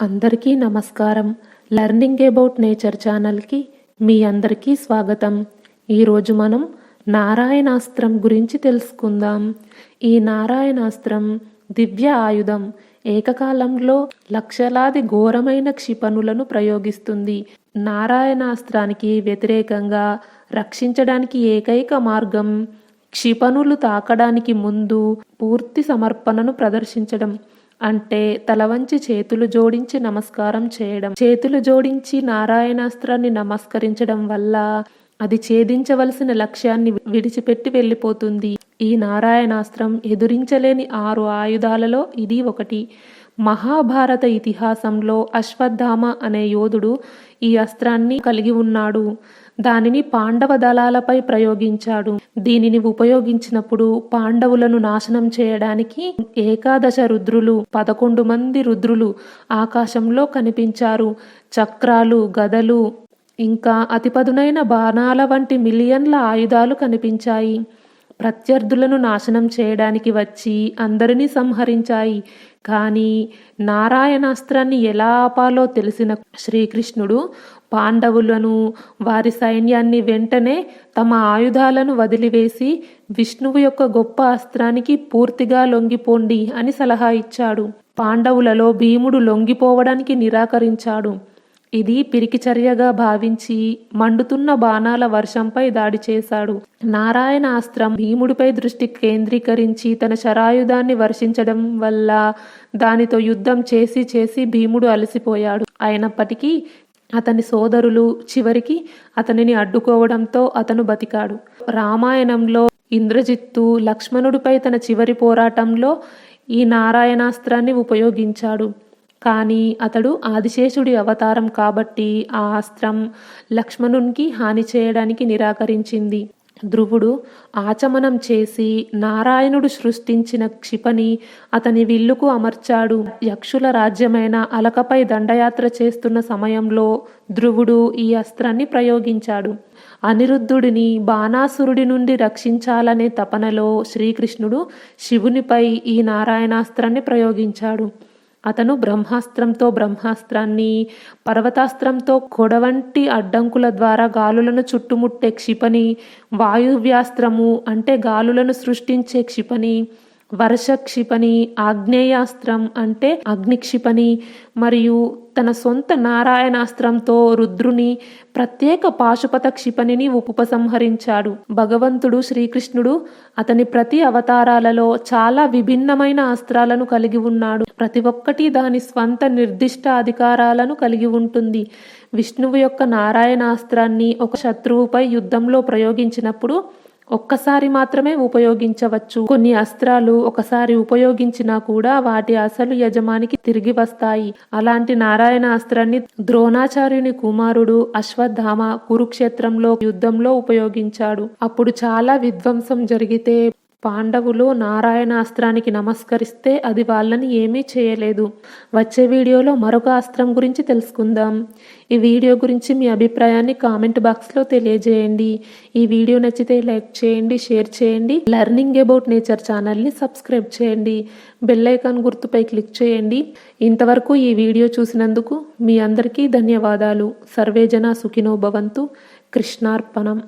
అందరికీ నమస్కారం. Learning about nature ఛానల్కి మీ అందరికీ స్వాగతం. ఈరోజు మనం నారాయణాస్త్రం గురించి తెలుసుకుందాం. ఈ నారాయణాస్త్రం దివ్య ఆయుధం. ఏకకాలంలో లక్షలాది ఘోరమైన క్షిపణులను ప్రయోగిస్తుంది. నారాయణాస్త్రానికి వ్యతిరేకంగా రక్షించడానికి ఏకైక మార్గం క్షిపణులు తాకడానికి ముందు పూర్తి సమర్పణను ప్రదర్శించడం. అంటే తల వంచి చేతులు జోడించి నమస్కారం చేయడం. చేతులు జోడించి నారాయణాస్త్రాన్ని నమస్కరించడం వల్ల అది ఛేదించవలసిన లక్ష్యాన్ని విడిచిపెట్టి వెళ్ళిపోతుంది. ఈ నారాయణాస్త్రం ఎదురించలేని 6 ఆయుధాలలో ఇది ఒకటి. మహాభారత ఇతిహాసంలో అశ్వత్థామ అనే యోధుడు ఈ అస్త్రాన్ని కలిగి ఉన్నాడు. దానిని పాండవ దళాలపై ప్రయోగించాడు. దీనిని ఉపయోగించినప్పుడు పాండవులను నాశనం చేయడానికి 11 రుద్రులు 11 మంది రుద్రులు ఆకాశంలో కనిపించారు. చక్రాలు, గదలు, ఇంకా అతిపదునైన బాణాల వంటి మిలియన్ల ఆయుధాలు కనిపించాయి. ప్రత్యర్థులను నాశనం చేయడానికి వచ్చి అందరినీ సంహరించాయి. కానీ నారాయణాస్త్రాన్ని ఎలా ఆపాలో తెలిసిన శ్రీకృష్ణుడు పాండవులను, వారి సైన్యాన్ని వెంటనే తమ ఆయుధాలను వదిలివేసి విష్ణువు యొక్క గొప్ప అస్త్రానికి పూర్తిగా లొంగిపోండి అని సలహా ఇచ్చాడు. పాండవులలో భీముడు లొంగిపోవడానికి నిరాకరించాడు. ఇది పిరికి చర్యగా భావించి మండుతున్న బాణాల వర్షంపై దాడి చేశాడు. నారాయణాస్త్రం భీముడిపై దృష్టి కేంద్రీకరించి తన శరాయుధాన్ని వర్షించడం వల్ల దానితో యుద్ధం చేసి చేసి భీముడు అలసిపోయాడు. అయినప్పటికీ అతని సోదరులు చివరికి అతనిని అడ్డుకోవడంతో అతను బతికాడు. రామాయణంలో ఇంద్రజిత్తు లక్ష్మణుడిపై తన చివరి పోరాటంలో ఈ నారాయణాస్త్రాన్ని ఉపయోగించాడు. కానీ అతడు ఆదిశేషుడి అవతారం కాబట్టి ఆ అస్త్రం లక్ష్మణునికి హాని చేయడానికి నిరాకరించింది. ధ్రువుడు ఆచమనం చేసి నారాయణుడు సృష్టించిన క్షిపణి అతని విల్లుకు అమర్చాడు. యక్షుల రాజ్యమైన అలకపై దండయాత్ర చేస్తున్న సమయంలో ధ్రువుడు ఈ అస్త్రాన్ని ప్రయోగించాడు. అనిరుద్ధుడిని బాణాసురుడి నుండి రక్షించాలనే తపనలో శ్రీకృష్ణుడు శివునిపై ఈ నారాయణాస్త్రాన్ని ప్రయోగించాడు. అతను బ్రహ్మాస్త్రాన్ని, పర్వతాస్త్రంతో కొడవంటి అడ్డంకుల ద్వారా గాలులను చుట్టుముట్టే క్షిపణి, వాయువ్యాస్త్రము అంటే గాలులను సృష్టించే క్షిపణి, వర్ష క్షిపణి, ఆగ్నేయాస్త్రం అంటే అగ్నిక్షిపణి మరియు తన సొంత నారాయణాస్త్రంతో రుద్రుని ప్రత్యేక పాశుపత క్షిపణిని ఉపసంహరించాడు. భగవంతుడు శ్రీకృష్ణుడు అతని ప్రతి అవతారాలలో చాలా విభిన్నమైన అస్త్రాలను కలిగి ఉన్నాడు. ప్రతి ఒక్కటి దాని స్వంత నిర్దిష్ట అధికారాలను కలిగి ఉంటుంది. విష్ణువు యొక్క నారాయణాస్త్రాన్ని ఒక శత్రువుపై యుద్ధంలో ప్రయోగించినప్పుడు ఒక్కసారి మాత్రమే ఉపయోగించవచ్చు. కొన్ని అస్త్రాలు ఒకసారి ఉపయోగించినా కూడా వాటి అసలు యజమానికి తిరిగి వస్తాయి. అలాంటి నారాయణాస్త్రాన్ని ద్రోణాచార్యుని కుమారుడు అశ్వత్థామ కురుక్షేత్రంలో యుద్ధంలో ఉపయోగించాడు. అప్పుడు చాలా విధ్వంసం జరిగితే పాండవులు నారాయణాస్త్రానికి నమస్కరిస్తే అది వాళ్ళని ఏమీ చేయలేదు. వచ్చే వీడియోలో మరొక అస్త్రం గురించి తెలుసుకుందాం. ఈ వీడియో గురించి మీ అభిప్రాయాన్ని కామెంట్ బాక్స్లో తెలియజేయండి. ఈ వీడియో నచ్చితే లైక్ చేయండి, షేర్ చేయండి. లెర్నింగ్ అబౌట్ నేచర్ ఛానల్ని సబ్స్క్రైబ్ చేయండి. బెల్ ఐకాన్ గుర్తుపై క్లిక్ చేయండి. ఇంతవరకు ఈ వీడియో చూసినందుకు మీ అందరికీ ధన్యవాదాలు. సర్వేజన సుఖినో భవంతు. కృష్ణార్పణం.